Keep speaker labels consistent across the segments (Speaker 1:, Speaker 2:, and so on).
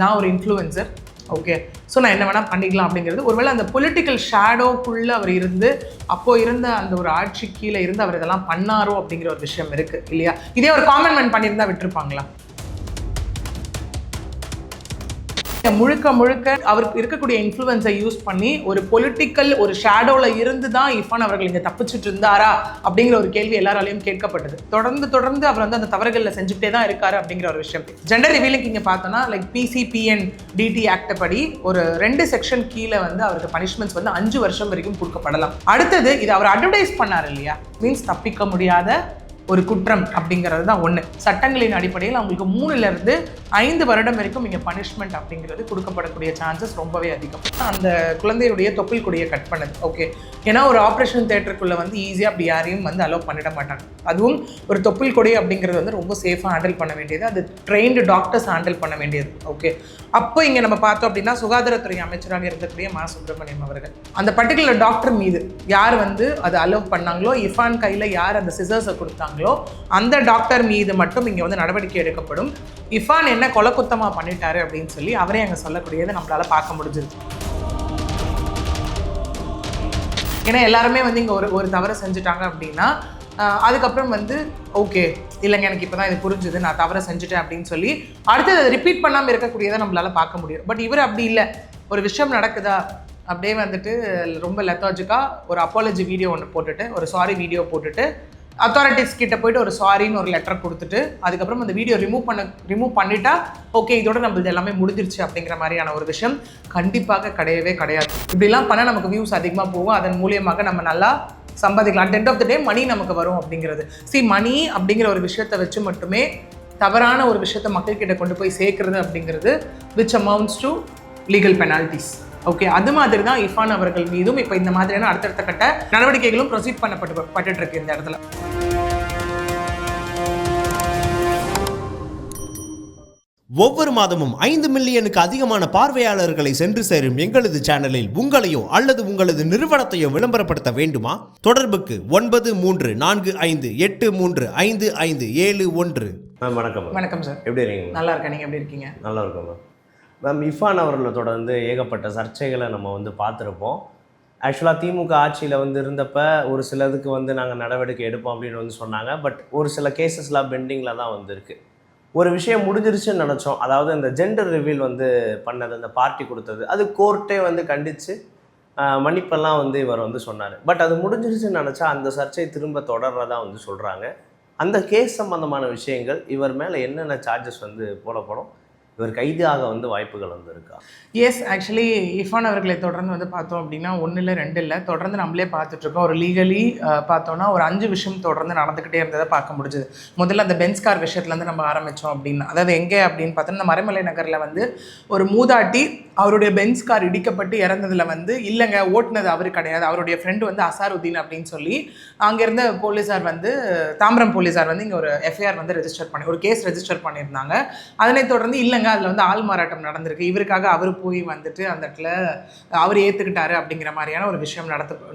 Speaker 1: நான் ஒரு influencer, okay, so நான் என்ன வேணால் பண்ணிக்கலாம் அப்படிங்கிறது. ஒருவேளை அந்த பொலிட்டிக்கல் ஷேடோக்குள்ளே அவர் இருந்து அப்போது இருந்த அந்த ஒரு ஆட்சி கீழே இருந்து அவர் இதெல்லாம் பண்ணாரோ அப்படிங்கிற ஒரு விஷயம் இருக்குது இல்லையா? இதே ஒரு காமன் மேன் பண்ணியிருந்தா விட்டுருப்பாங்களா? முழுக்க முழுக்க அவருக்கு இருக்கக்கூடிய இன்ஃப்ளூயன்ஸை யூஸ் பண்ணி ஒரு பொலிட்டிக்கல் ஒரு ஷேடோவில் இருந்து தான் இர்ஃபான் அவர்கள் இங்கே தப்பிச்சுட்டு இருந்தாரா அப்படிங்கிற ஒரு கேள்வி எல்லாராலையும் கேட்கப்பட்டது. தொடர்ந்து அவர் வந்து அந்த தவறுகளில் செஞ்சுக்கிட்டே தான் இருக்காரு அப்படிங்கிற ஒரு விஷயம். ஜெண்டர் ரிவீலிங் இங்கே பார்த்தோன்னா லைக் PCPNDT ஆக்ட் படி ஒரு 2 செக்ஷன் கீழே வந்து அவருக்கு பனிஷ்மெண்ட்ஸ் வந்து 5 வருஷம் வரைக்கும் கொடுக்கப்படலாம். அடுத்தது இது அவர் அட்வர்டைஸ் பண்ணார் இல்லையா, மீன்ஸ் தப்பிக்க முடியாத ஒரு குற்றம் அப்படிங்கிறது தான் ஒன்று. சட்டங்களின் அடிப்படையில் அவங்களுக்கு 3 to 5 வருடம் வரைக்கும் இங்கே பனிஷ்மெண்ட் அப்படிங்கிறது கொடுக்கப்படக்கூடிய சான்சஸ் ரொம்பவே அதிகம். அந்த குழந்தையுடைய தொப்புள் கொடியை கட் பண்ணது, ஓகே, ஏன்னா ஒரு ஆப்ரேஷன் தேட்டருக்குள்ளே வந்து ஈஸியாக அப்படி யாரையும் வந்து அலோவ் பண்ணிட மாட்டாங்க. அதுவும் ஒரு தொப்புள் கொடி அப்படிங்கிறது வந்து ரொம்ப சேஃபாக ஹேண்டில் பண்ண வேண்டியது, அது ட்ரெயின்டு டாக்டர்ஸ் ஹேண்டில் பண்ண வேண்டியது, ஓகே. அப்போ இங்கே நம்ம பார்த்தோம் அப்படின்னா சுகாதாரத்துறை அமைச்சராக இருக்கக்கூடிய மா சுப்பிரமணியம் அவர்கள் அந்த பர்டிகுலர் டாக்டர் மீது யார் வந்து அதை அலோவ் பண்ணாங்களோ, இர்ஃபான் கையில் யார் அந்த சிசர்ஸை கொடுத்தாங்க அந்த டாக்டர் மீது மட்டும் இங்க வந்து நடவடிக்கை எடுக்கப்படும். இர்ஃபான் என்ன கொலை குத்தமா பண்ணிட்டாரு அப்படின்னு சொல்லி அவரே அங்க சொல்லக்கூடியதை நம்மளால பார்க்க முடிஞ்சது. ஏன்னா எல்லாருமே வந்து இங்க ஒரு தவறு செஞ்சுட்டாங்க அப்படின்னா அதுக்கப்புறம் வந்து ஓகே இல்லைங்க எனக்கு இப்போதான் இது புரிஞ்சுது, நான் தவறை செஞ்சுட்டேன் அப்படின்னு சொல்லி அடுத்து அதை ரிப்பீட் பண்ணாமல் இருக்கக்கூடியதை நம்மளால பார்க்க முடியும். பட் இவர் அப்படி இல்லை. ஒரு விஷயம் நடக்குதா அப்படியே வந்துட்டு ரொம்ப லெத்தாஜிக்காக ஒரு அப்பாலஜி வீடியோ ஒன்று போட்டுட்டு, ஒரு சாரி வீடியோ போட்டுட்டு, அத்தாரிட்டிஸ் கிட்ட போயிட்டு ஒரு சாரின்னு ஒரு லெட்டர் கொடுத்துட்டு அதுக்கப்புறம் அந்த வீடியோ ரிமூவ் பண்ணிட்டா ஓகே இதோட நம்மளது எல்லாமே முடிஞ்சிருச்சு அப்படிங்கிற மாதிரியான ஒரு விஷயம் கண்டிப்பாக கிடையவே கிடையாது. இப்படிலாம் பண்ணால் நமக்கு வியூஸ் அதிகமாக போகும், அதன் மூலியமாக நம்ம நல்லா சம்பாதிக்கலாம். அட் எண்ட் ஆஃப் த டே மணி நமக்கு வரும் அப்படிங்கிறது. மணி அப்படிங்கிற ஒரு விஷயத்தை வச்சு மட்டுமே தவறான ஒரு விஷயத்தை மக்கள்கிட்ட கொண்டு போய் சேர்க்கறது அப்படிங்கிறது which amounts to legal penalties, okay. அது மாதிரி தான் இர்ஃபான் அவர்கள் மீதும் இப்போ இந்த மாதிரியான அடுத்தடுத்த கட்ட நடவடிக்கைகளும் ப்ரொசீட் பண்ணப்பட்டு இருக்கு இந்த இடத்துல.
Speaker 2: ஒவ்வொரு மாதமும் 5 மில்லியனுக்கு அதிகமான பார்வையாளர்களை சென்று சேரும் எங்களது சேனலில் உங்களையோ அல்லது உங்களது நிறுவனத்தையோ விளம்பரப்படுத்த வேண்டுமா? தொடர்புக்கு 9348355571.
Speaker 3: வணக்கம்.
Speaker 1: வணக்கம் சார்,
Speaker 3: எப்படி இருக்கீங்க?
Speaker 1: நல்லா இருக்கேன், நீங்கள் எப்படி இருக்கீங்க?
Speaker 3: நல்லா இருக்கோம் மேம். இர்ஃபான் அவர்களை தொடர்ந்து ஏகப்பட்ட சர்ச்சைகளை நம்ம வந்து பார்த்துருப்போம். ஆக்சுவலாக திமுக ஆட்சியில் வந்து இருந்தப்ப ஒரு சிலதுக்கு வந்து நாங்கள் நடவடிக்கை எடுப்போம் அப்படின்னு வந்து சொன்னாங்க. பட் ஒரு சில கேசஸ்லாம் பெண்டிங்கில் தான் வந்துருக்கு. ஒரு விஷயம் முடிஞ்சிருச்சுன்னு நினச்சோம். அதாவது இந்த ஜெண்டர் ரிவீல் வந்து பண்ணது, அந்த பார்ட்டி கொடுத்தது, அது கோர்ட்டே வந்து கண்டித்து மன்னிப்பெல்லாம் வந்து இவர் வந்து சொன்னார். பட் அது முடிஞ்சிருச்சுன்னு நினச்சா அந்த சர்ச்சை திரும்ப தொடர்றதா வந்து சொல்கிறாங்க. அந்த கேஸ் சம்பந்தமான விஷயங்கள், இவர் மேலே என்னென்ன சார்ஜஸ் வந்து போடப்படும், இவர் கைதாக வந்து வாய்ப்புகள் வந்து இருக்கா?
Speaker 1: எஸ், ஆக்சுவலி இர்ஃபான் அவர்களை தொடர்ந்து வந்து பார்த்தோம் அப்படின்னா 1 இல்லை 2 இல்லை, தொடர்ந்து நம்மளே பார்த்துட்ருக்கோம். ஒரு லீகலி பார்த்தோன்னா ஒரு 5 விஷயம் தொடர்ந்து நடந்துக்கிட்டே இருந்ததை பார்க்க முடிஞ்சுது. முதல்ல அந்த பென்ஸ் கார் விஷயத்துலேருந்து நம்ம ஆரம்பித்தோம் அப்படின்னா, அதாவது எங்கே அப்படின்னு பார்த்தோன்னா இந்த மறைமலை நகரில் வந்து ஒரு மூதாட்டி அவருடைய பென்ஸ் கார் இடிக்கப்பட்டு இறந்ததில் வந்து இல்லைங்க ஓட்டுனது அவர் கிடையாது, அவருடைய ஃப்ரெண்டு வந்து அசாருதீன் அப்படின்னு சொல்லி அங்கேருந்த போலீஸார் வந்து தாம்பரம் போலீஸார் வந்து இங்கே ஒரு எஃப்ஐஆர் வந்து ஒரு கேஸ் ரெஜிஸ்டர் பண்ணியிருந்தாங்க. அதனைத் தொடர்ந்து இல்லைங்க அதில் வந்து ஆள் மாறாட்டம் நடந்திருக்கு, இவருக்காக அவர் போய் வந்துட்டு அந்த இடத்துல அவர் ஏற்றுக்கிட்டாரு அப்படிங்கிற மாதிரியான ஒரு விஷயம்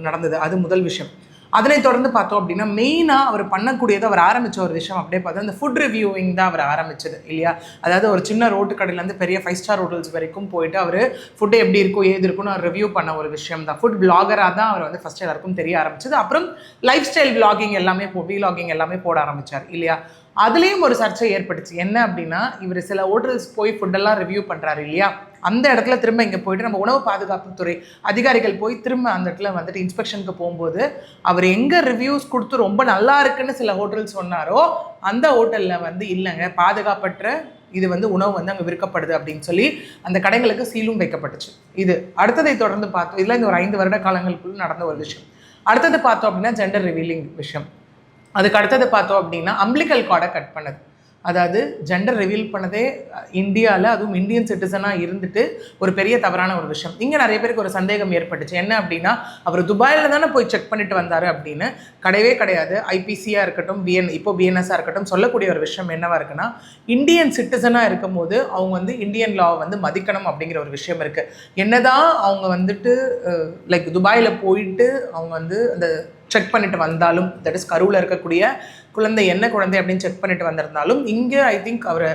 Speaker 1: நடந்தது. அது முதல் விஷயம். அதனைத் தொடர்ந்து பார்த்தோம் அப்படின்னா மெயினாக அவர் பண்ணக்கூடியது, அவர் ஆரம்பித்த ஒரு விஷயம் அப்படியே பார்த்தா அந்த ஃபுட் ரிவ்யூவிங் தான் அவர் ஆரம்பிச்சது இல்லையா? அதாவது ஒரு சின்ன ரோட்டு கடையிலேருந்து பெரிய 5 ஸ்டார் ஹோட்டல்ஸ் வரைக்கும் போயிட்டு அவர் ஃபுட்டு எப்படி இருக்கும் ஏது இருக்குன்னு அவர் ரிவ்யூ பண்ண ஒரு விஷயம் தான். ஃபுட் பிளாகராக தான் அவர் வந்து ஃபஸ்ட்டு எல்லாருக்கும் தெரிய ஆரம்பிச்சது. அப்புறம் லைஃப் ஸ்டைல் விலாகிங் எல்லாமே வீலாகிங் எல்லாமே போட ஆரம்பித்தார் இல்லையா? அதுலேயும் ஒரு சர்ச்சை ஏற்பட்டுச்சு. என்ன அப்படின்னா இவர் சில ஹோட்டல்ஸ் போய் ஃபுட்டெல்லாம் ரிவ்யூ பண்ணுறாரு இல்லையா, அந்த இடத்துல திரும்ப இங்கே போயிட்டு நம்ம உணவு பாதுகாப்புத்துறை அதிகாரிகள் போய் திரும்ப அந்த இடத்துல வந்துட்டு இன்ஸ்பெக்ஷனுக்கு போகும்போது அவர் எங்கே ரிவ்யூஸ் கொடுத்து ரொம்ப நல்லா இருக்குன்னு சில ஹோட்டல் சொன்னாரோ அந்த ஹோட்டலில் வந்து இல்லைங்க பாதுகாப்பற்ற இது வந்து உணவு வந்து அங்கே விற்கப்படுது அப்படின்னு சொல்லி அந்த கடைகளுக்கு சீலும் வைக்கப்பட்டுச்சு. இது அடுத்ததை தொடர்ந்து பார்த்தோம். இதெல்லாம் இந்த ஒரு 5 வருட காலங்களுக்குள்ள நடந்த ஒரு விஷயம். அடுத்தது பார்த்தோம் அப்படின்னா ஜெண்டர் ரிவீலிங் விஷயம். அதுக்கு அடுத்தது பார்த்தோம் அப்படின்னா அம்பிளிக்கல் கார்டை கட் பண்ணது. அதாவது ஜெண்டர் ரிவீல் பண்ணதே இந்தியாவில், அதுவும் இந்தியன் சிட்டிசனாக இருந்துட்டு ஒரு பெரிய தவறான ஒரு விஷயம். இங்கே நிறைய பேருக்கு ஒரு சந்தேகம் ஏற்பட்டுச்சு. என்ன அப்படின்னா அவர் துபாயில் தானே போய் செக் பண்ணிட்டு வந்தார் அப்படின்னு. கிடையவே கிடையாது. ஐபிசியாக இருக்கட்டும், இப்போ பிஎன்எஸ்ஸாக இருக்கட்டும், சொல்லக்கூடிய ஒரு விஷயம் என்னவா இருக்குன்னா இந்தியன் சிட்டிசனாக இருக்கும் போது அவங்க வந்து இந்தியன் லாவை வந்து மதிக்கணும் அப்படிங்கிற ஒரு விஷயம் இருக்குது. என்னதான் அவங்க வந்துட்டு லைக் துபாயில் போயிட்டு அவங்க வந்து அந்த செக் பண்ணிட்டு வந்தாலும், தட் இஸ் கருவில் இருக்கக்கூடிய குழந்தை என்ன குழந்தை அப்படின்னு செக் பண்ணிட்டு வந்திருந்தாலும், இங்கே ஐ திங்க் அவர்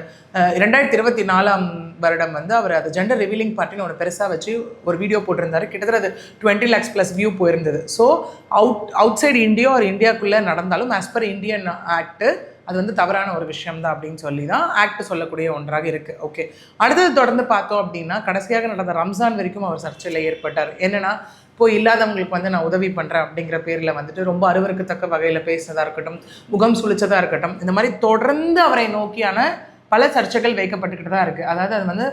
Speaker 1: 2024 வருடம் வந்து அவர் அது ஜெண்டர் ரிவீலிங் பார்ட்டின்னு ஒரு பெருசாக வச்சு ஒரு வீடியோ போட்டிருந்தாரு. கிட்டத்தட்ட அது 20 lakhs + வியூ போயிருந்தது. ஸோ அவுட் சைடு இந்தியா ஒரு இந்தியாவுக்குள்ளே நடந்தாலும் ஆஸ் பர் இந்தியன் ஆக்ட் அது வந்து தவறான ஒரு விஷயம் தான் அப்படின்னு சொல்லி தான் ஆக்ட் சொல்லக்கூடிய ஒன்றாக இருக்குது. ஓகே, அடுத்தது தொடர்ந்து பார்த்தோம் அப்படின்னா கடைசியாக நடந்த ரம்ஜான் வரைக்கும் அவர் சர்ச்சையில் ஏற்பட்டார். என்னென்னா, போய் இல்லாதவங்களுக்கு வந்து நான் உதவி பண்ணுறேன் அப்படிங்கிற பேரில் வந்துட்டு ரொம்ப அருவருக்கத்தக்க வகையில் பேசினதாக இருக்கட்டும், முகம் சுழிச்சதாக இருக்கட்டும், இந்த மாதிரி தொடர்ந்து அவரை நோக்கியான பல சர்ச்சைகள் வைக்கப்பட்டுக்கிட்டு தான் இருக்குது. அதாவது அது வந்து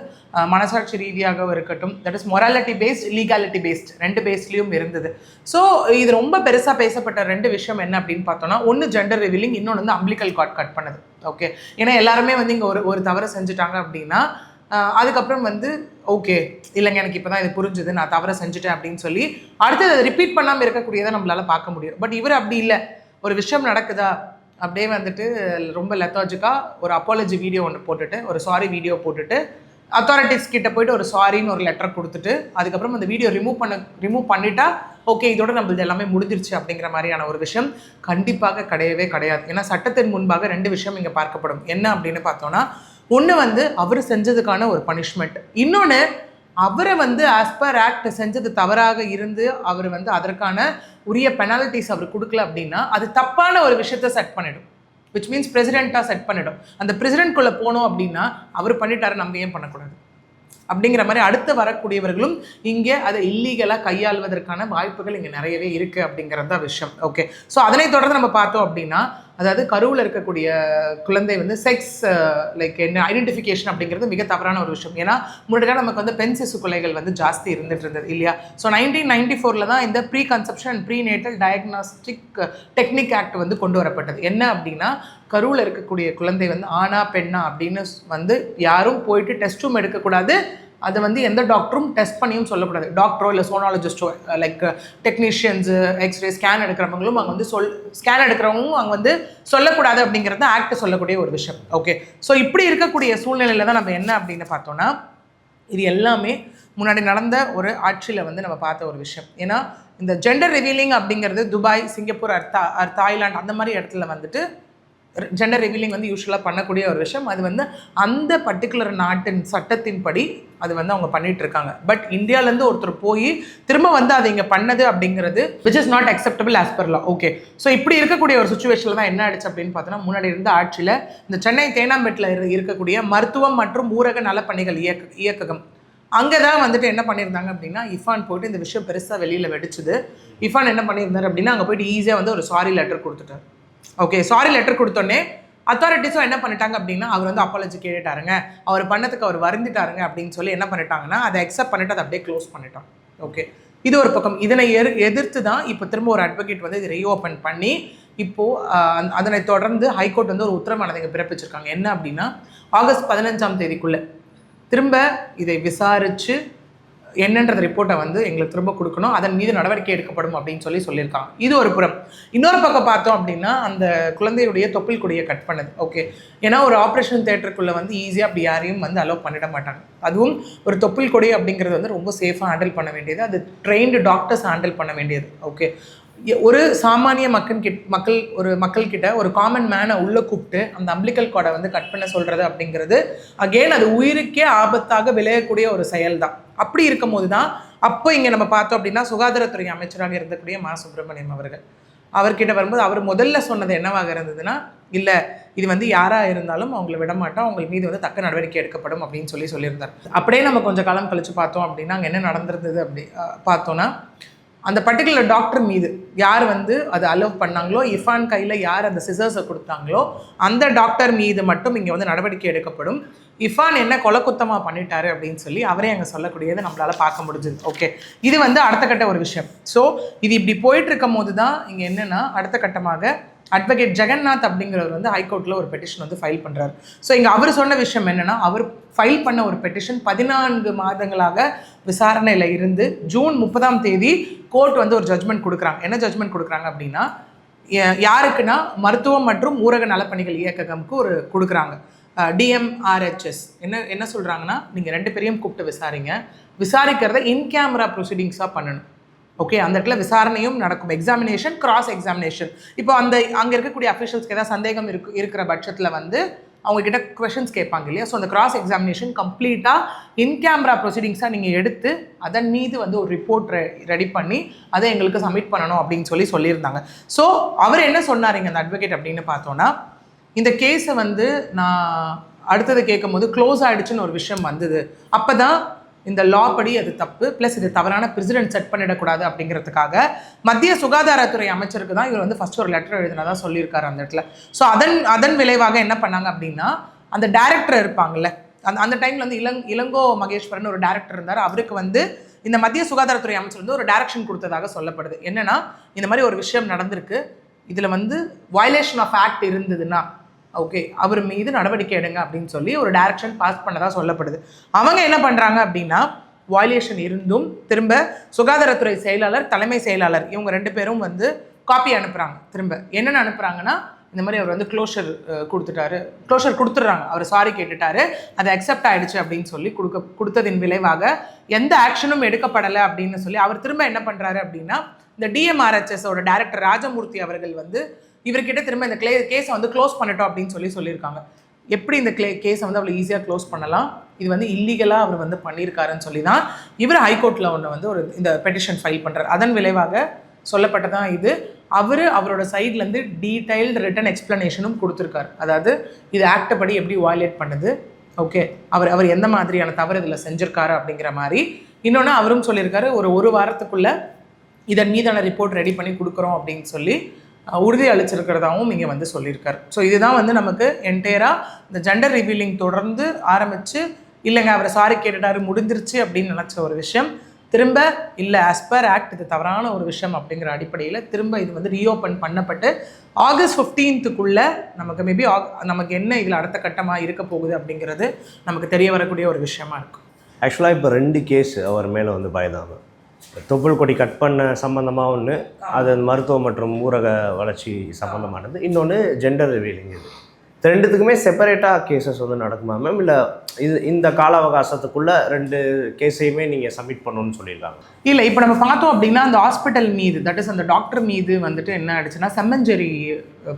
Speaker 1: மனசாட்சி ரீதியாகவும் இருக்கட்டும், that is morality based, legality based, 2 பேஸ்லேயும் இருந்தது. ஸோ இது ரொம்ப பெருசாக பேசப்பட்ட 2 விஷயம் என்ன அப்படின்னு பார்த்தோன்னா, ஒன்று ஜெண்டர் ரிவீலிங், இன்னொன்று வந்து அம்பிளிக்கல் கார்ட் கட் பண்ணது. ஓகே, ஏன்னா எல்லாருமே வந்து இங்கே ஒரு தவறு செஞ்சுட்டாங்க அப்படின்னா அதுக்கப்புறம் வந்து ஓகே இல்லைங்க எனக்கு இப்போ தான் இது புரிஞ்சுது, நான் தவறை செஞ்சுட்டேன் அப்படின்னு சொல்லி அடுத்து அதை ரிப்பீட் பண்ணாமல் இருக்கக்கூடியதை நம்மளால் பார்க்க முடியும். பட் இவர் அப்படி இல்லை. ஒரு விஷயம் நடக்குதா அப்படியே வந்துட்டு ரொம்ப லெத்தாஜிக்காக ஒரு அப்பாலஜி வீடியோ ஒன்று போட்டுட்டு, ஒரு சாரி வீடியோ போட்டுட்டு, அத்தாரிட்டிஸ் கிட்ட போயிட்டு ஒரு சாரின்னு ஒரு லெட்டர் கொடுத்துட்டு, அதுக்கப்புறம் அந்த வீடியோ ரிமூவ் பண்ணிட்டா ஓகே இதோட நம்மளது எல்லாமே முடிஞ்சிருச்சு அப்படிங்கிற மாதிரியான ஒரு விஷயம் கண்டிப்பாக கிடையவே கிடையாது. ஏன்னா சட்டத்தின் முன்பாக 2 விஷயம் இங்கே பார்க்கப்படும். என்ன அப்படின்னு பார்த்தோன்னா, ஒன்று வந்து அவர் செஞ்சதுக்கான ஒரு பனிஷ்மெண்ட், இன்னொன்று அவரை வந்து ஆஸ் பர் ஆக்ட் செஞ்சது தவறாக இருந்து அவர் வந்து அதற்கான உரிய பெனால்ட்டிஸ் அவர் கொடுக்கல அப்படின்னா அது தப்பான ஒரு விஷயத்த செட் பண்ணிடும். விச் மீன்ஸ் பிரசிடெண்ட்டாக செட் பண்ணிடும். அந்த பிரசிடென்ட்குள்ளே போனோம் அப்படின்னா அவர் பண்ணிட்டாரு, நம்ம ஏன் பண்ணக்கூடாது அப்படிங்கிற மாதிரி அடுத்து வரக்கூடியவர்களும் இங்கே அதை இல்லீகலாக கையாள்வதற்கான வாய்ப்புகள் இங்கே நிறையவே இருக்குது அப்படிங்கிறது தான் விஷயம். ஓகே, ஸோ அதனை தொடர்ந்து நம்ம பார்த்தோம் அப்படின்னா, அதாவது கருவில் இருக்கக்கூடிய குழந்தை வந்து செக்ஸ் லைக் என்ன ஐடென்டிஃபிகேஷன் அப்படிங்கிறது மிக தவறான ஒரு விஷயம். ஏன்னா முன்னாடி நமக்கு வந்து பெண் சிசு கொலைகள் வந்து ஜாஸ்தி இருந்துட்டு இருந்தது இல்லையா. ஸோ 1994 தான் இந்த preconception and prenatal diagnostic technique act வந்து கொண்டு வரப்பட்டது. என்ன அப்படின்னா, கருவில் இருக்கக்கூடிய குழந்தை வந்து ஆணா பெண்ணா அப்படின்னு வந்து யாரும் போயிட்டு டெஸ்ட் ரூம் எடுக்கக்கூடாது. அதை வந்து எந்த டாக்டரும் டெஸ்ட் பண்ணியும் சொல்லக்கூடாது. டாக்டரோ இல்லை சோனாலஜிஸ்டோ லைக் டெக்னீஷியன்ஸு எக்ஸ்ரே ஸ்கேன் எடுக்கிறவங்களும் அங்கே வந்து ஸ்கேன் எடுக்கிறவங்களும் அங்கே வந்து சொல்லக்கூடாது அப்படிங்கிறது ஆக்ட் சொல்லக்கூடிய ஒரு விஷயம். ஓகே, ஸோ இப்படி இருக்கக்கூடிய சூழ்நிலையில் தான் நம்ம என்ன அப்படின்னு பார்த்தோன்னா, இது எல்லாமே முன்னாடி நடந்த ஒரு ஆட்சியில் வந்து நம்ம பார்த்த ஒரு விஷயம். ஏன்னா இந்த ஜெண்டர் ரிவீலிங் அப்படிங்கிறது துபாய், சிங்கப்பூர், தாய்லாந்து அந்த மாதிரி இடத்துல வந்துட்டு ஜெண்டர் ரிவீலிங் வந்து யூஸ்வலாக பண்ணக்கூடிய ஒரு விஷயம். அது வந்து அந்த பர்டிகுலர் நாட்டின் சட்டத்தின்படி அது வந்து அவங்க பண்ணிட்டு இருக்காங்க. பட் இந்தியாவிலேருந்து ஒருத்தர் போய் திரும்ப வந்து அதை இங்கே பண்ணது அப்படிங்கிறது which is not acceptable as per law. Okay, so இப்படி இருக்கக்கூடிய ஒரு சுச்சுவேஷனில் தான் என்ன ஆயிடுச்சு அப்படின்னு பார்த்தோன்னா, முன்னாடி இருந்த ஆட்சியில் இந்த சென்னை தேனாம்பேட்டில் இருக்கக்கூடிய மருத்துவம் மற்றும் ஊரக நலப்பணிகள் இயக்ககம் அங்கே தான் வந்துட்டு என்ன பண்ணியிருந்தாங்க அப்படின்னா, இஃபான் போய்ட்டு இந்த விஷயம் பெருசாக வெளியில் வெடிச்சுது. இஃபான் என்ன பண்ணியிருந்தார் அப்படின்னா, அங்கே போய்ட்டு ஈஸியாக வந்து ஒரு சாரி லெட்டர் கொடுத்துட்டார். ஓகே, சாரி லெட்டர் கொடுத்தோன்னே அத்தாரிட்டிஸும் என்ன பண்ணிட்டாங்க அப்படின்னா, அவர் வந்து அப்பாலஜி கேட்டாருங்க, அவர் பண்ணதுக்கு அவர் வருந்துட்டாருங்க அப்படின்னு சொல்லி என்ன பண்ணிட்டாங்கன்னா, அதை அக்செப்ட் பண்ணிட்டு அதை அப்படியே க்ளோஸ் பண்ணிட்டாங்க. ஓகே, இது ஒரு பக்கம். இதனை எதிர்த்து தான் இப்போ திரும்ப ஒரு அட்வொகேட் வந்து இது ரீஓப்பன் பண்ணி இப்போது அதனை தொடர்ந்து ஹைகோர்ட் வந்து ஒரு உத்தரவானதை இங்கே பிறப்பிச்சிருக்காங்க. என்ன அப்படின்னா, ஆகஸ்ட் 15ஆம் தேதிக்குள்ளே திரும்ப இதை விசாரித்து என்னன்றது ரிப்போர்ட்டை வந்து எங்களுக்கு திரும்ப கொடுக்கணும், அதன் மீது நடவடிக்கை எடுக்கப்படும் அப்படின்னு சொல்லியிருக்காங்க. இது ஒரு புறம். இன்னொரு பக்கம் பார்த்தோம் அப்படின்னா, அந்த குழந்தையுடைய தொப்புள் கொடியை கட் பண்ணது. ஓகே, ஏன்னா ஒரு ஆப்ரேஷன் தேட்டருக்குள்ளே வந்து ஈஸியாக அப்படி யாரையும் வந்து அலோவ் பண்ணிட மாட்டாங்க. அதுவும் ஒரு தொப்புள் கொடி அப்படிங்கிறது வந்து ரொம்ப சேஃபாக ஹேண்டில் பண்ண வேண்டியது, அது ட்ரெயின்டு டாக்டர்ஸ் ஹேண்டில் பண்ண வேண்டியது. ஓகே, ஒரு சாமானிய மக்கள்கிட்ட ஒரு காமன் மேனை உள்ளே கூப்பிட்டு அந்த அம்பிளிக்கல் கார்டை வந்து கட் பண்ண சொல்கிறது அப்படிங்கிறது அகெயின் அது உயிருக்கே ஆபத்தாக விளையக்கூடிய ஒரு செயல் தான். அப்படி இருக்கும் போது தான் அப்போ இங்கே நம்ம பார்த்தோம் அப்படின்னா, சுகாதாரத்துறை அமைச்சராக இருந்தக்கூடிய மா சுப்பிரமணியம் அவர்கிட்ட வரும்போது அவர் முதல்ல சொன்னது என்னவாக இருந்ததுன்னா, இல்லை இது வந்து யாராக இருந்தாலும் அவங்கள விடமாட்டோம், அவங்க மீது வந்து தக்க நடவடிக்கை எடுக்கப்படும் அப்படின்னு சொல்லியிருந்தார். அப்படியே நம்ம கொஞ்சம் காலம் கழித்து பார்த்தோம் அப்படின்னா, அங்கே என்ன நடந்திருந்தது அப்படி பார்த்தோன்னா, அந்த பர்டிகுலர் டாக்டர் மீது யார் வந்து அதை அலோவ் பண்ணாங்களோ, இஃபான் கையில் யார் அந்த சிசர்ஸை கொடுத்தாங்களோ அந்த டாக்டர் மீது மட்டும் இங்கே வந்து நடவடிக்கை எடுக்கப்படும். இஃபான் என்ன கொலக்குத்தமாக பண்ணிட்டாரு அப்படின்னு சொல்லி அவரே அங்கே சொல்லக்கூடியதை நம்மளால் பார்க்க முடிஞ்சுது. ஓகே, இது வந்து அடுத்த கட்ட ஒரு விஷயம். ஸோ இது இப்படி போயிட்டு இருக்கும் போது தான் இங்கே என்னென்னா, அடுத்த கட்டமாக அட்வொகேட் ஜெகநாத் அப்படிங்கிறவர் வந்து ஹைகோர்ட்டில் ஒரு பெட்டிஷன் வந்து ஃபைல் பண்ணுறாரு. ஸோ இங்கே அவர் சொன்ன விஷயம் என்னென்னா, அவர் ஃபைல் பண்ண ஒரு பெட்டிஷன் 14 மாதங்களாக விசாரணையில் இருந்து ஜூன் 30ஆம் தேதி கோர்ட் வந்து ஒரு ஜட்மெண்ட் கொடுக்குறாங்க. என்ன ஜட்மெண்ட் கொடுக்குறாங்க அப்படின்னா, யாருக்குன்னா மருத்துவம் மற்றும் ஊரக நலப்பணிகள் இயக்ககம்க்கு ஒரு கொடுக்குறாங்க. DMRHS என்ன சொல்கிறாங்கன்னா, நீங்கள் 2 பேரையும் கூப்பிட்டு விசாரிக்கிறத இன் கேமரா ப்ரொசீடிங்ஸாக பண்ணணும். ஓகே, அந்த இடத்துல விசாரணையும் நடக்கும், எக்ஸாமினேஷன், கிராஸ் எக்ஸாமினேஷன். இப்போ அங்கே இருக்கக்கூடிய அஃபிஷியல்ஸ்க்கு ஏதாவது சந்தேகம் இருக்கிற பட்சத்தில் வந்து அவங்க கிட்ட கொஷின்ஸ் கேட்பாங்க இல்லையா. ஸோ அந்த கிராஸ் எக்ஸாமினேஷன் கம்ப்ளீட்டாக இன் கேமரா ப்ரொசீடிங்ஸாக நீங்கள் எடுத்து அதன் மீது வந்து ஒரு ரிப்போர்ட் ரெடி பண்ணி அதை எங்களுக்கு சப்மிட் பண்ணணும் அப்படின்னு சொல்லியிருந்தாங்க. ஸோ அவர் என்ன சொன்னாருங்க அந்த அட்வொகேட் அப்படின்னு பார்த்தோன்னா, இந்த கேஸை வந்து நான் அடுத்தது கேட்கும் போது க்ளோஸ் ஆகிடுச்சுன்னு ஒரு விஷயம் வந்தது. அப்போ தான் இந்த லா படி அது தப்பு, ப்ளஸ் இது தவறான பிரசிடென்ட் செட் பண்ணிடக்கூடாது அப்படிங்கிறதுக்காக மத்திய சுகாதாரத்துறை அமைச்சருக்கு தான் இவர் வந்து ஃபர்ஸ்ட் ஒரு லெட்டர் எழுதினதாக சொல்லியிருக்காரு அந்த இடத்துல. ஸோ அதன் விளைவாக என்ன பண்ணாங்க அப்படின்னா, அந்த டைரக்டர் இருப்பாங்கல்ல, அந்த டைமில் வந்து இளங்கோ மகேஸ்வரன் ஒரு டைரக்டர் இருந்தார். அவருக்கு வந்து இந்த மத்திய சுகாதாரத்துறை அமைச்சர் வந்து ஒரு டைரக்ஷன் கொடுத்ததாக சொல்லப்படுது. என்னன்னா, இந்த மாதிரி ஒரு விஷயம் நடந்திருக்கு, இதில் வந்து வயலேஷன் ஆஃப் ஆக்ட் இருந்ததுன்னா ஓகே அவர் மீது நடவடிக்கை எடுங்க அப்படின்னு சொல்லி ஒரு டைரக்ஷன் பாஸ் பண்ணதாக சொல்லப்படுது. அவங்க என்ன பண்ணுறாங்க அப்படின்னா, வயலேஷன் இருந்தும் திரும்ப சுகாதாரத்துறை செயலாளர், தலைமை செயலாளர் இவங்க 2 பேரும் வந்து காப்பி அனுப்புகிறாங்க. திரும்ப என்னென்னு அனுப்புகிறாங்கன்னா, இந்த மாதிரி அவர் வந்து க்ளோஷர் கொடுத்துட்றாங்க, அவர் சாரி கேட்டுட்டாரு, அது அக்செப்ட் ஆகிடுச்சு அப்படின்னு சொல்லி கொடுத்ததின் விளைவாக எந்த ஆக்ஷனும் எடுக்கப்படலை அப்படின்னு சொல்லி அவர் திரும்ப என்ன பண்ணுறாரு அப்படின்னா, இந்த DMRHSோட டைரக்டர் ராஜமூர்த்தி அவர்கள் வந்து இவர்கிட்ட திரும்ப இந்த கேஸை வந்து க்ளோஸ் பண்ணிட்டோம் அப்படின்னு சொல்லியிருக்காங்க. எப்படி இந்த கேஸை வந்து அவ்வளோ ஈஸியாக க்ளோஸ் பண்ணலாம், இது வந்து இல்லீகலாக அவர் வந்து பண்ணியிருக்காருன்னு சொல்லி தான் இவர் ஹைகோர்ட்டில் ஒன்று வந்து இந்த பெட்டிஷன் ஃபைல் பண்ணுறாரு. அதன் விளைவாக சொல்லப்பட்டதான் இது. அவரோட சைட்லேருந்து டீடைல்டு ரிட்டன் எக்ஸ்ப்ளனேஷனும் கொடுத்துருக்காரு. அதாவது இது ஆக்ட் படி எப்படி வயலேட் பண்ணுது, ஓகே அவர் எந்த மாதிரியான தவறு இதில் செஞ்சுருக்காரு அப்படிங்கிற மாதிரி. இன்னொன்று அவரும் சொல்லியிருக்காரு, ஒரு வாரத்துக்குள்ளே இதன் மீதான ரிப்போர்ட் ரெடி பண்ணி கொடுக்குறோம் அப்படின்னு சொல்லி உறுதி அளிச்சிருக்கிறதாவும் இங்கே வந்து சொல்லியிருக்காரு. ஸோ இதுதான் வந்து நமக்கு என்டையராக இந்த ஜெண்டர் ரிவீலிங் தொடர்ந்து ஆரம்பித்து, இல்லைங்க அவரை சாரி கேட்டுட்டாரு முடிஞ்சிருச்சு அப்படின்னு நினச்ச ஒரு விஷயம் திரும்ப இல்லை ஆஸ் பர் ஆக்ட் இது தவறான ஒரு விஷயம் அப்படிங்கிற அடிப்படையில் திரும்ப இது வந்து ரீஓப்பன் பண்ணப்பட்டு ஆகஸ்ட் 15க்குள்ளே நமக்கு மேபி நமக்கு என்ன இதில் அடுத்த கட்டமாக இருக்க போகுது அப்படிங்கிறது நமக்கு தெரிய வரக்கூடிய ஒரு விஷயமா இருக்கும்.
Speaker 3: ஆக்சுவலாக இப்போ 2 கேஸ் அவர் மேலே வந்து பயந்தாங்க. தொப்புள் கொடி கட் பண்ண சம்மந்தமாக ஒன்று, அது மருத்துவம் மற்றும் ஊரக வளர்ச்சி சம்மந்தமானது, இன்னொன்று ஜெண்டர் ரிவீலிங். இது 2த்துக்குமே செப்பரேட்டாக கேசஸ் வந்து நடக்குமா மேம், இல்லை இந்த கால அவகாசத்துக்குள்ளே 2 கேஸையுமே நீங்கள் சப்மிட் பண்ணணும்னு சொல்லியிருக்காங்க?
Speaker 1: இல்லை, இப்போ நம்ம பார்த்தோம் அப்படின்னா அந்த ஹாஸ்பிட்டல் மீது, தட் இஸ் அந்த டாக்டர் மீது வந்துட்டு என்ன ஆயிடுச்சுன்னா, செம்மஞ்சேரி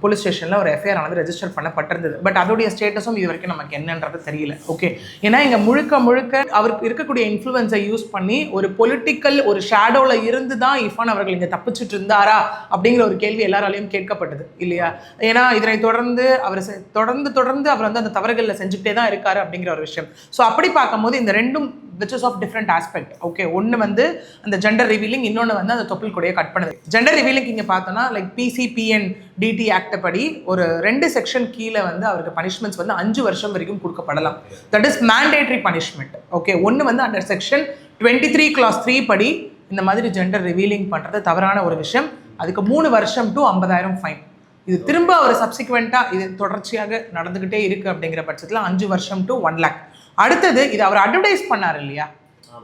Speaker 1: போலீஸ் ஸ்டேஷனில் ஒரு எஃப்ஐஆர் வந்து ரெஜிஸ்டர் பண்ணப்பட்டிருந்தது. பட் அதோடைய ஸ்டேட்டஸும் இது வரைக்கும் நமக்கு என்னன்றது தெரியல. ஓகே, ஏன்னா இங்கே முழுக்க அவருக்கு இருக்கக்கூடிய இன்ஃப்ளூயன்ஸை யூஸ் பண்ணி ஒரு பொலிட்டிக்கல் ஒரு ஷேடோவில் இருந்து தான் இர்ஃபான் அவர்கள் இங்கே தப்பிச்சுட்டு இருந்தாரா அப்படிங்கிற ஒரு கேள்வி எல்லாராலையும் கேட்கப்பட்டது இல்லையா. ஏன்னா இதனை தொடர்ந்து அவர் தொடர்ந்து அவர் வந்து அந்த தவறுகளில் செஞ்சுக்கிட்டே தான் இருக்காரு அப்படிங்கிற ஒரு விஷயம். ஸோ அப்படி பார்க்கும்போது இந்த 2ம் which is of different aspect. Okay, ஒன்று வந்து அந்த ஜெண்டர் ரிவீலிங், இன்னொன்று வந்து அந்த தொப்புள் கொடியை கட் பண்ணுது. ஜெண்டர் ரிவீலிங் இங்கே பார்த்தோன்னா லைக் PCPNDT ஆக்ட் படி ஒரு 2 செக்ஷன் கீழே வந்து அவருக்கு பனிஷ்மெண்ட்ஸ் வந்து 5 வருஷம் வரைக்கும் கொடுக்கப்படலாம். That is mandatory punishment. Okay, ஒன்று வந்து அண்டர் செக்ஷன் 23 clause 3 படி இந்த மாதிரி ஜெண்டர் ரிவீலிங் பண்ணுறது தவறான ஒரு விஷயம், அதுக்கு 3 வருஷம் to 50,000 ஃபைன். இது திரும்ப ஒரு சப்சிக்வெண்ட்டாக இது தொடர்ச்சியாக நடந்துக்கிட்டே இருக்குது அப்படிங்கிற பட்சத்தில் 5 வருஷம் to 1 lakh. அடுத்தது இது அவர் அட்வர்டைஸ் பண்ணார் இல்லையா,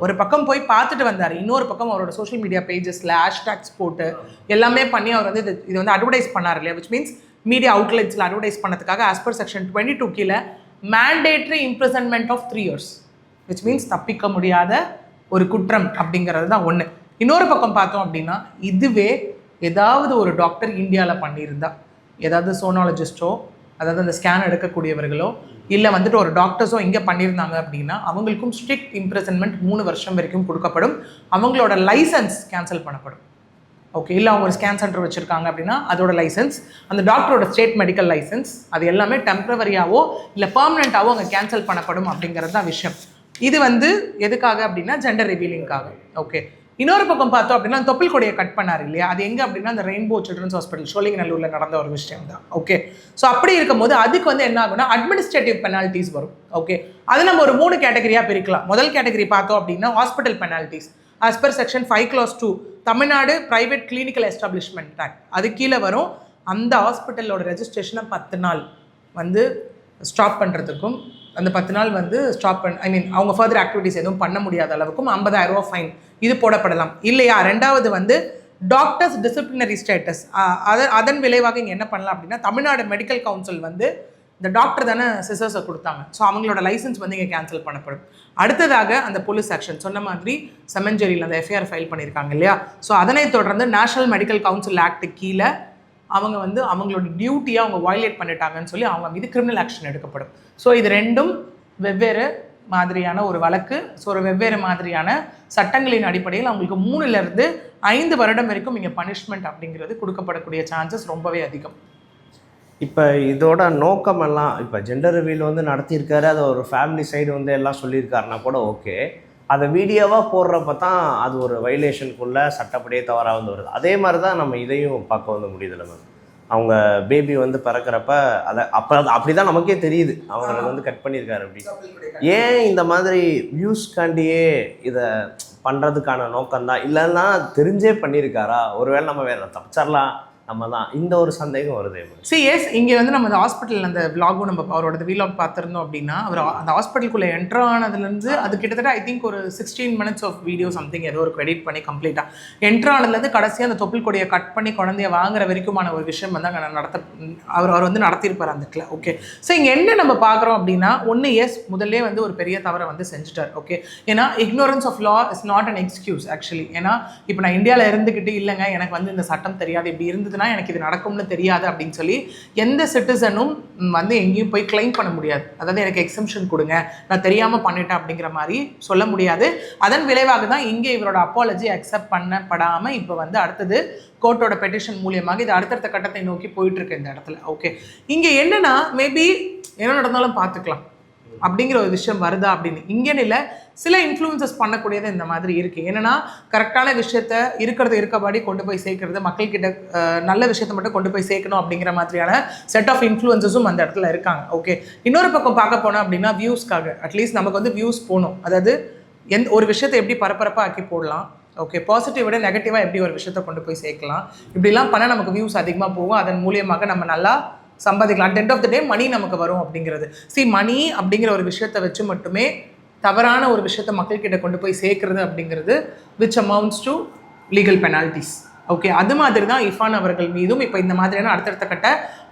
Speaker 1: ஒரு பக்கம் போய் பார்த்துட்டு வந்தார், இன்னொரு பக்கம் அவரோட சோஷியல் மீடியா பேஜஸில் ஹேஷ்டாக்ஸ் போட்டு எல்லாமே பண்ணி அவர் வந்து இது வந்து அட்வர்டைஸ் பண்ணார் இல்லையா. விச் மீன்ஸ் மீடியா அவுட்லெட்ஸில் அட்வர்டைஸ் பண்ணதுக்காக ஆஸ் பர் செக்ஷன் 22 கீழே mandatory imprisonment of 3 years, which means தப்பிக்க முடியாத ஒரு குற்றம் அப்படிங்கிறது தான் ஒன்று. இன்னொரு பக்கம் பார்த்தோம் அப்படின்னா, இதுவே ஏதாவது ஒரு டாக்டர் இந்தியாவில் பண்ணியிருந்தா, ஏதாவது சோனாலஜிஸ்டோ, அதாவது அந்த ஸ்கேன் எடுக்கக்கூடியவர்களோ, இல்லை வந்துட்டு ஒரு டாக்டர்ஸோ இங்கே பண்ணியிருந்தாங்க அப்படின்னா அவங்களுக்கும் ஸ்ட்ரிக்ட் இம்ப்ரிசன்மெண்ட் 3 வருஷம் வரைக்கும் கொடுக்கப்படும். அவங்களோட லைசன்ஸ் கேன்சல் பண்ணப்படும். ஓகே, இல்லை அவங்க ஒரு ஸ்கேன் சென்டர் வச்சுருக்காங்க அப்படின்னா அதோட லைசன்ஸ், அந்த டாக்டரோட ஸ்டேட் மெடிக்கல் லைசன்ஸ், அது எல்லாமே டெம்பரவரியாவோ இல்லை பர்மனெண்ட்டாவோ அங்கே கேன்சல் பண்ணப்படும் அப்படிங்கிறது தான் விஷயம். இது வந்து எதுக்காக அப்படின்னா ஜெண்டர் ரிவீலிங்காக. ஓகே, இன்னொரு பக்கம் பார்த்தோம் அப்படின்னா தொப்புள் கொடியை கட் பண்ணார் இல்லையா, அது எங்கே அப்படின்னா அந்த ரெயின்போ சில்ட்ரன்ஸ் ஹாஸ்பிட்டல் சோழிங்கநல்லூரில் நடந்த ஒரு விஷயம் தான். ஓகே, ஸோ அப்படி இருக்கும்போது அதுக்கு வந்து என்ன ஆகும்னா அட்மினிஸ்ட்ரேட்டிவ் பெனால்ட்டிஸ் வரும். ஓகே, அது நம்ம ஒரு 3 கேட்டகரியாக பிரிக்கலாம். முதல் கேட்டகரி பார்த்தோம் அப்படின்னா hospital penalties as per section 5 clause 2 Tamil Nadu private clinical establishment act, அது கீழே வரும். அந்த ஹாஸ்பிட்டலோட ரெஜிஸ்ட்ரேஷனை 10 நாள் வந்து ஸ்டாப் பண்ணுறதுக்கும், அந்த 10 நாள் வந்து அவங்க ஃபர்தர் ஆக்டிவிட்டிஸ் எதுவும் பண்ண முடியாத அளவுக்கும் 50,000 ரூபா ஃபைன் இது போடப்படலாம் இல்லையா. 2வது வந்து டாக்டர்ஸ் டிசிப்ளினரி ஸ்டேட்டஸ், அதன் விளைவாக இங்கே என்ன பண்ணலாம் அப்படின்னா தமிழ்நாடு மெடிக்கல் கவுன்சில் வந்து இந்த டாக்டர் தானே சிசர்ஸை கொடுத்தாங்க, ஸோ அவங்களோட லைசன்ஸ் வந்து இங்கே கேன்சல் பண்ணப்படும். அடுத்ததாக அந்த போலீஸ் ஆக்ஷன் சொன்ன மாதிரி செமஞ்சேரியில் அந்த எஃப்ஐஆர் ஃபைல் பண்ணியிருக்காங்க இல்லையா, ஸோ அதனை தொடர்ந்து நேஷனல் மெடிக்கல் கவுன்சில் ஆக்ட் கீழே அவங்க வந்து அவங்களோட டியூட்டியை அவங்க வயலேட் பண்ணிட்டாங்கன்னு சொல்லி அவங்க மீது கிரிமினல் ஆக்ஷன் எடுக்கப்படும். ஸோ இது ரெண்டும் வெவ்வேறு மாதிரியான ஒரு வழக்கு. ஸோ ஒரு வெவ்வேறு மாதிரியான சட்டங்களின் அடிப்படையில் அவங்களுக்கு 3லிருந்து 5 வருடம் வரைக்கும் இங்கே பனிஷ்மெண்ட் அப்படிங்கிறது கொடுக்கப்படக்கூடிய சான்சஸ் ரொம்பவே அதிகம்.
Speaker 3: இப்போ இதோட நோக்கமெல்லாம் இப்போ ஜெண்டர் ரிவீல் வந்து நடத்தியிருக்காரு, அது ஒரு ஃபேமிலி சைடு வந்து எல்லாம் சொல்லியிருக்காருனா கூட ஓகே, அதை வீடியோவாக போடுறப்ப தான் அது ஒரு வைலேஷனுக்குள்ளே சட்டப்படியே தவறாக வந்து வருது. அதே மாதிரி தான் நம்ம இதையும் பார்க்க வந்து முடியுதுல்ல மேம். அவங்க பேபி வந்து பிறக்கிறப்ப அதை அப்படி தான் நமக்கே தெரியுது அவங்க அதை வந்து கட் பண்ணியிருக்காரு. அப்படி ஏன் இந்த மாதிரி வியூஸ்காண்டியே இதை பண்ணுறதுக்கான நோக்கம்தான், இல்லைன்னா தெரிஞ்சே பண்ணியிருக்காரா, ஒருவேளை நம்ம வேறு தப்பிச்சிடலாம் நம்ம தான், இந்த ஒரு சந்தேகம் வருது.
Speaker 1: எஸ், இங்கே வந்து நம்ம அந்த ஹாஸ்பிட்டல் அந்த விலாகும் நம்ம அவரோட வீலாக் பார்த்துருந்தோம் அப்படின்னா, அவர் அந்த ஹாஸ்பிட்டலுக்குள்ளே என்ட்ரு ஆனதுலேருந்து அது கிட்டத்தட்ட ஐ திங்க் ஒரு 16 minutes ஆஃப் வீடியோ சம்திங் ஏதோ ஒரு எடிட் பண்ணி கம்ப்ளீட்டாக என்ட்ரு ஆனதுலேருந்து கடைசியாக அந்த தொப்புள் கொடியை கட் பண்ணி குழந்தைய வாங்குற வரைக்குமான ஒரு விஷயம் வந்து அங்கே அவர் வந்து நடத்தியிருப்பார் அந்த இடத்துல. ஓகே, ஸோ இங்கே என்ன நம்ம பார்க்குறோம் அப்படின்னா, ஒன்று எஸ் முதல்ல வந்து ஒரு பெரிய தவறை வந்து செஞ்சுட்டார். ஓகே, ஏன்னா ignorance of law is not an excuse actually. ஏன்னா இப்போ நான் இந்தியாவில் இருந்துக்கிட்டு இல்லைங்க எனக்கு வந்து இந்த சட்டம் தெரியாது, இப்படி இருந்தது எனக்கு இது நடக்கும்னு தெரியாது அப்படின்னு சொல்லி எந்த சிட்டிசனும் வந்து எங்கேயும் போய் கிளைம் பண்ண முடியாது. அதாவது எனக்கு எக்ஸம்ஷன் கொடுங்க, நான் தெரியாமல் பண்ணிட்டேன் அப்படிங்கிற மாதிரி சொல்ல முடியாது. அதன் விளைவாக தான் இங்கே இவரோட அப்பாலஜி அக்செப்ட் பண்ணப்படாமல் இப்போ வந்து அடுத்தது கோர்ட்டோட பெட்டிஷன் மூலியமாக இது அடுத்தடுத்த கட்டத்தை நோக்கி போயிட்டு இருக்கு இந்த இடத்துல. ஓகே, இங்கே என்னன்னா மேபி என்ன நடந்தாலும் பார்த்துக்கலாம் அப்படிங்கிற ஒரு விஷயம் வருதா அப்படின்னு இங்கேன்னு இல்லை, சில இன்ஃப்ளூயன்சஸ் பண்ணக்கூடியது இந்த மாதிரி இருக்குது. என்னென்னா கரெக்டான விஷயத்த இருக்கபடி கொண்டு போய் சேர்க்கறது, மக்கள்கிட்ட நல்ல விஷயத்தை மட்டும் கொண்டு போய் சேர்க்கணும் அப்படிங்கிற மாதிரியான செட் ஆஃப் இன்ஃப்ளூயன்சஸும் அந்த இடத்துல இருக்காங்க. ஓகே, இன்னொரு பக்கம் பார்க்க போனோம் அப்படின்னா வியூஸ்க்காக அட்லீஸ்ட் நமக்கு வந்து வியூஸ் போகணும். அதாவது ஒரு விஷயத்தை எப்படி பரபரப்பாக ஆக்கி போடலாம், ஓகே, பாசிட்டிவ் விட நெகட்டிவாக எப்படி ஒரு விஷயத்தை கொண்டு போய் சேர்க்கலாம், இப்படிலாம் பண்ணால் நமக்கு வியூஸ் அதிகமாக போகும், அதன் மூலியமாக நம்ம நல்லா சம்பாதிக்கலாம். அட் எண்ட் ஆஃப் த டே மணி நமக்கு வரும் அப்படிங்கிறது. மணி அப்படிங்கிற ஒரு விஷயத்தை வச்சு மட்டுமே தவறான ஒரு விஷயத்தை மக்கள்கிட்ட கொண்டு போய் சேர்க்கறது அப்படிங்கிறது which amounts to legal penalties. Okay, அது மாதிரி தான் இர்ஃபான் அவர்கள் மீதும் இப்போ இந்த மாதிரியான அடுத்தடுத்த கட்ட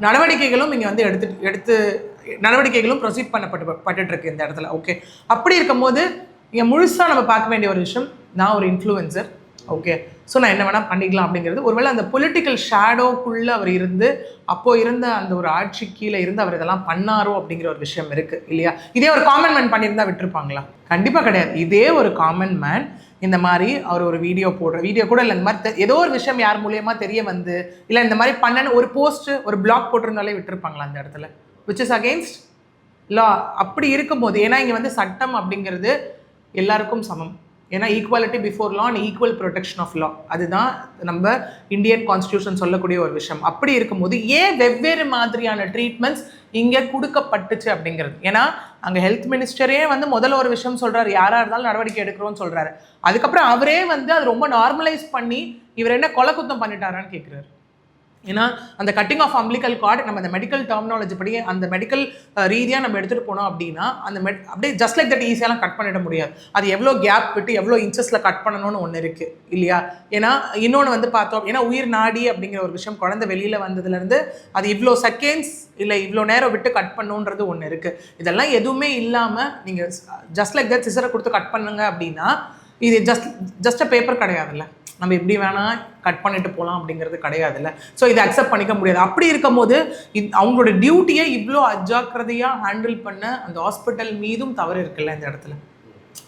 Speaker 1: நடவடிக்கைகளும் இங்கே வந்து எடுத்து நடவடிக்கைகளும் ப்ரொசீட் பண்ணப்பட்டுருக்கு இந்த இடத்துல. ஓகே, அப்படி இருக்கும்போது இங்கே முழுசாக நம்ம பார்க்க வேண்டிய ஒரு விஷயம், நான் ஒரு இன்ஃப்ளூயன்சர், ஓகே, ஸோ நான் என்ன வேணால் பண்ணிக்கலாம் அப்படிங்கிறது. ஒருவேளை அந்த பொலிட்டிக்கல் ஷேடோக்குள்ளே அவர் இருந்து அப்போது இருந்த அந்த ஒரு ஆட்சி கீழே இருந்து அவர் இதெல்லாம் பண்ணாரோ அப்படிங்கிற ஒரு விஷயம் இருக்குது இல்லையா. இதே ஒரு காமன் மேன் பண்ணியிருந்தால் விட்டுருப்பாங்களா? கண்டிப்பாக கிடையாது. இதே ஒரு காமன் மேன் இந்த மாதிரி அவர் ஒரு வீடியோ கூட இல்லை, இந்த மாதிரி ஏதோ ஒரு விஷயம் யார் மூலியமாக தெரிய வந்து இல்லை இந்த மாதிரி பண்ணன்னு ஒரு போஸ்ட்டு ஒரு பிளாக் போட்டிருந்தாலே விட்டுருப்பாங்களா அந்த இடத்துல, விச் இஸ் அகெயின்ஸ்ட் லா. அப்படி இருக்கும்போது ஏன்னா இங்கே வந்து சட்டம் அப்படிங்கிறது எல்லாருக்கும் சமம், ஏன்னா equality before law and equal protection of law, அதுதான் நம்ம இந்தியன் கான்ஸ்டியூஷன் சொல்லக்கூடிய ஒரு விஷயம். அப்படி இருக்கும்போது ஏன் வெவ்வேறு மாதிரியான ட்ரீட்மெண்ட்ஸ் இங்கே கொடுக்கப்பட்டுச்சு அப்படிங்கிறது. ஏன்னா அங்கே ஹெல்த் மினிஸ்டரே வந்து முதல்ல ஒரு விஷயம் சொல்கிறாரு, யாராக இருந்தாலும் நடவடிக்கை எடுக்கிறோன்னு சொல்கிறாரு. அதுக்கப்புறம் அவரே வந்து அது ரொம்ப நார்மலைஸ் பண்ணி இவர் என்ன கொலை குத்தம் பண்ணிட்டாரான்னு கேட்குறாரு. ஏன்னா அந்த கட்டிங் ஆஃப் அம்பிளிக்கல் கார்டு நம்ம அந்த மெடிக்கல் டெர்மினாலஜி படி அந்த மெடிக்கல் ரீதியாக நம்ம எடுத்துகிட்டு போனோம் அப்படின்னா அந்த அப்படியே ஜஸ்ட் லைக் தட் ஈஸியாலாம் கட் பண்ணிட முடியாது. அது எவ்வளோ கேப் விட்டு எவ்வளோ இன்ச்சஸில் கட் பண்ணணும்னு ஒன்று இருக்குது இல்லையா. ஏன்னா இன்னொன்று வந்து பார்த்தோம், ஏன்னா உயிர் நாடி அப்படிங்கிற ஒரு விஷயம் குழந்தை வெளியில் வந்ததுலேருந்து அது இவ்வளோ செகண்ட்ஸ் இல்லை இவ்வளோ நேரம் விட்டு கட் பண்ணுன்றது ஒன்று இருக்குது. இதெல்லாம் எதுவுமே இல்லாமல் நீங்கள் ஜஸ்ட் லைக் தட் சிசரை கொடுத்து கட் பண்ணுங்க அப்படின்னா இது ஜஸ்ட் அ பேப்பர் கிடையாதுல்ல, நம்ம எப்படி வேணால் கட் பண்ணிட்டு போகலாம் அப்படிங்கிறது கிடையாதுல்ல. ஸோ இதை அக்செப்ட் பண்ணிக்க முடியாது. அப்படி இருக்கும் போது அவங்களோட டியூட்டியை இவ்வளோ அஜாக்கிரதையாக ஹேண்டில் பண்ண அந்த ஹாஸ்பிட்டல் மீதும் தவறு இருக்குல்ல இந்த இடத்துல.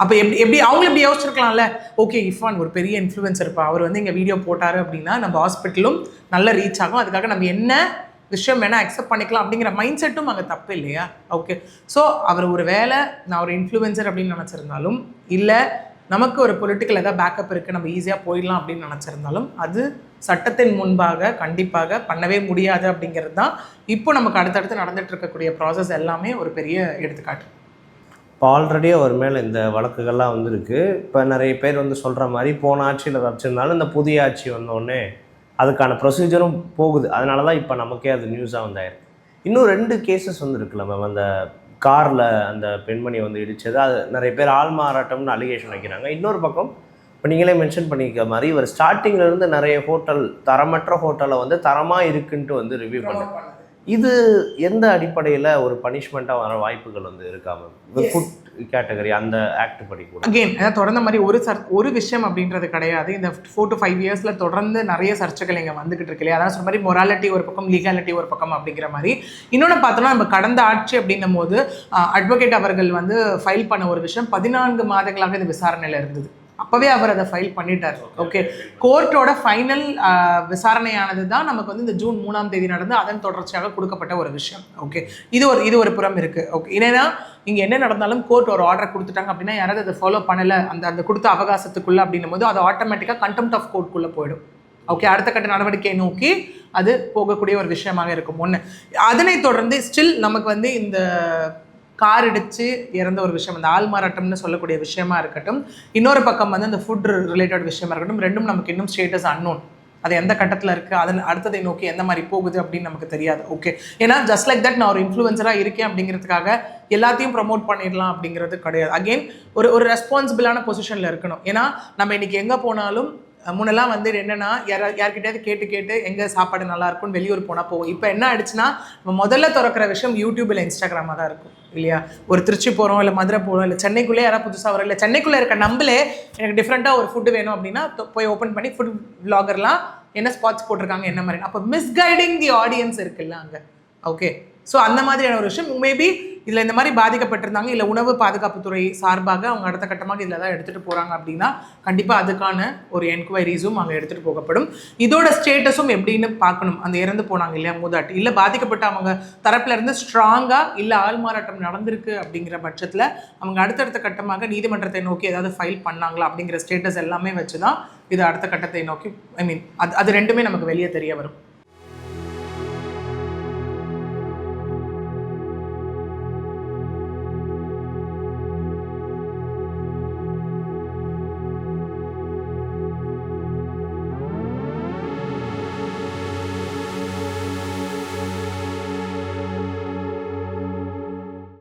Speaker 1: அப்போ எப்படி அவங்களும் இப்படி யோசிச்சிருக்கலாம்ல, ஓகே இர்ஃபான் ஒரு பெரிய இன்ஃப்ளூயன்சர் இருப்பா, அவர் வந்து இங்கே வீடியோ போட்டார் அப்படின்னா நம்ம ஹாஸ்பிட்டலும் நல்ல ரீச் ஆகும், அதுக்காக நம்ம என்ன விஷயம் வேணால் அக்செப்ட் பண்ணிக்கலாம் அப்படிங்கிற மைண்ட் செட்டும் அங்கே தப்பு இல்லையா. ஓகே, ஸோ அவர் ஒரு வேளை நான் ஒரு இன்ஃப்ளூயன்சர் அப்படின்னு நினச்சிருந்தாலும் இல்லை நமக்கு ஒரு பொலிட்டிக்கல் ஏதாவது பேக்கப் இருக்குது நம்ம ஈஸியாக போயிடலாம் அப்படின்னு நினச்சிருந்தாலும் அது சட்டத்தின் முன்பாக கண்டிப்பாக பண்ணவே முடியாது அப்படிங்கிறது தான் இப்போ நமக்கு அடுத்தடுத்து நடந்துட்டு இருக்கக்கூடிய ப்ராசஸ் எல்லாமே ஒரு பெரிய எடுத்துக்காட்டு.
Speaker 3: இப்போ ஆல்ரெடி அவர் மேலே இந்த வழக்குகள்லாம் வந்துருக்கு. இப்போ நிறைய பேர் வந்து சொல்கிற மாதிரி போன ஆட்சியில் தப்பிச்சிருந்தாலும் இந்த புதிய ஆட்சி வந்தோடனே அதுக்கான ப்ரொசீஜரும் போகுது. அதனால தான் இப்போ நமக்கே அது நியூஸாக வந்தாயிருக்கு. இன்னும் 2 கேசஸ் வந்து இருக்குல்ல மேம், அந்த காரில் அந்த பெண்மணி வந்து இடித்தது, அது நிறைய பேர் ஆள் மாறாட்டம்னு அலிகேஷன் வைக்கிறாங்க. இன்னொரு பக்கம் இப்போ நீங்களே மென்ஷன் பண்ணிக்க மாதிரி இவர் ஸ்டார்டிங்கில் இருந்து நிறைய ஹோட்டல் தரமற்ற ஹோட்டலை வந்து தரமாக இருக்குன்ட்டு வந்து ரிவ்யூ பண்ணுறாங்க. இது எந்த அடிப்படையில் ஒரு பனிஷ்மெண்ட்டாக வர வாய்ப்புகள் வந்து இருக்கா மேம்? ஃபுட் கேட்டகரி அந்த ஆக்ட் படி கூட
Speaker 1: அகெயின் அதாவது தொடர்ந்த மாதிரி ஒரு விஷயம் அப்படின்றது கிடையாது. இந்த 4 to 5 இயர்ஸில் தொடர்ந்து நிறைய சர்ச்சைகள் இங்கே வந்துகிட்டு இருக்கு இல்லையா? அதான் சொன்ன மாதிரி மொராலிட்டி ஒரு பக்கம், லீகாலிட்டி ஒரு பக்கம் அப்படிங்கிற மாதிரி. இன்னொன்று பார்த்தோம்னா நம்ம கடந்த ஆட்சி அப்படின்னும் போது அட்வொகேட் அவர்கள் வந்து ஃபைல் பண்ண ஒரு விஷயம் 14 மாதங்களாக இந்த விசாரணையில் இருந்தது. அப்போவே அவர் அதை ஃபைல் பண்ணிட்டார். ஓகே, கோர்ட்டோட ஃபைனல் விசாரணையானது தான் நமக்கு வந்து இந்த ஜூன் 3ஆம் தேதி நடந்து அதன் தொடர்ச்சியாக கொடுக்கப்பட்ட ஒரு விஷயம். ஓகே, இது ஒரு புறம் இருக்குது. ஓகே, ஏன்னா இங்கே என்ன நடந்தாலும் கோர்ட் ஒரு ஆர்டர் கொடுத்துட்டாங்க அப்படின்னா யாராவது அதை ஃபாலோ பண்ணலை அந்த கொடுத்த அவகாசத்துக்குள்ளே அப்படின்னும் போது அது ஆட்டோமேட்டிக்காக கண்டெம்ட் ஆஃப் கோர்ட்குள்ளே போயிடும். ஓகே, அடுத்த கட்ட நடவடிக்கையை நோக்கி அது போகக்கூடிய ஒரு விஷயமாக இருக்கும். ஒன்று, அதனை தொடர்ந்து ஸ்டில் நமக்கு வந்து இந்த கார் இடித்து இறந்த ஒரு விஷயம், அந்த ஆள்மாறாட்டம்னு சொல்லக்கூடிய விஷயமா இருக்கட்டும், இன்னொரு பக்கம் வந்து அந்த ஃபுட் ரிலேட்டட் விஷயமா இருக்கட்டும், ரெண்டும் நமக்கு இன்னும் ஸ்டேட்டஸ் அன்னோன். அது எந்த கட்டத்தில் இருக்குது, அதன் அடுத்ததை நோக்கி எந்த மாதிரி போகுது அப்படின்னு நமக்கு தெரியாது. ஓகே, ஏன்னா ஜஸ்ட் லைக் தட் நான் ஒரு இன்ஃப்ளூயன்சராக இருக்கேன் அப்படிங்கிறதுக்காக எல்லாத்தையும் ப்ரமோட் பண்ணிடலாம் அப்படிங்கிறது கிடையாது. அகெயின் ஒரு ரெஸ்பான்சிபிளான பொசிஷனில் இருக்கணும். ஏன்னா நம்ம இன்றைக்கி எங்கே போனாலும் முன்னெல்லாம் வந்து என்னென்னா யார்கிட்டயாவது கேட்டு எங்கே சாப்பாடு நல்லா இருக்கும்னு வெளியூர் போனால் போவோம். இப்போ என்ன ஆயிடுச்சுன்னா நம்ம முதல்ல திறக்கிற விஷயம் யூடியூப் இல்லை இன்ஸ்டாகிராமாக தான் இருக்கும் இல்லையா? ஒரு திருச்சி போகிறோம், இல்லை மதுரை போகிறோம், இல்லை சென்னைக்குள்ளே யாராவது புதுசாக வரோம், இல்லை சென்னைக்குள்ளே இருக்க நம்மளே எனக்கு டிஃப்ரெண்ட்டாக ஒரு ஃபுட்டு வேணும் அப்படின்னா போய் ஓப்பன் பண்ணி ஃபுட் விளாகர்லாம் என்ன ஸ்பாட்ஸ் போட்டிருக்காங்க என்ன மாதிரி. அப்போ மிஸ்கைடிங் தி ஆடியன்ஸ் இருக்குல்ல அங்கே. ஓகே, ஸோ அந்த மாதிரியான ஒரு விஷயம் மேபி இதில் இந்த மாதிரி பாதிக்கப்பட்டிருந்தாங்க, இல்லை உணவு பாதுகாப்புத்துறை சார்பாக அவங்க அடுத்த கட்டமாக இதில் தான் எடுத்துகிட்டு போகிறாங்க அப்படின்னா கண்டிப்பாக அதுக்கான ஒரு என்கொயரிஸும் அங்கே எடுத்துகிட்டு போகப்படும். இதோட ஸ்டேட்டஸும் எப்படின்னு பார்க்கணும். அந்த இறந்து போனாங்க இல்லையா மூதாட்டி, இல்லை பாதிக்கப்பட்ட அவங்க தரப்புல இருந்து ஸ்ட்ராங்காக இல்லை ஆள்மாறாட்டம் நடந்திருக்கு அப்படிங்கிற பட்சத்தில் அவங்க அடுத்தடுத்த கட்டமாக நீதிமன்றத்தை நோக்கி ஏதாவது ஃபைல் பண்ணாங்களா அப்படிங்கிற ஸ்டேட்டஸ் எல்லாமே வச்சு தான் இது அடுத்த கட்டத்தை நோக்கி அது ரெண்டுமே நமக்கு வெளியே தெரிய வரும்.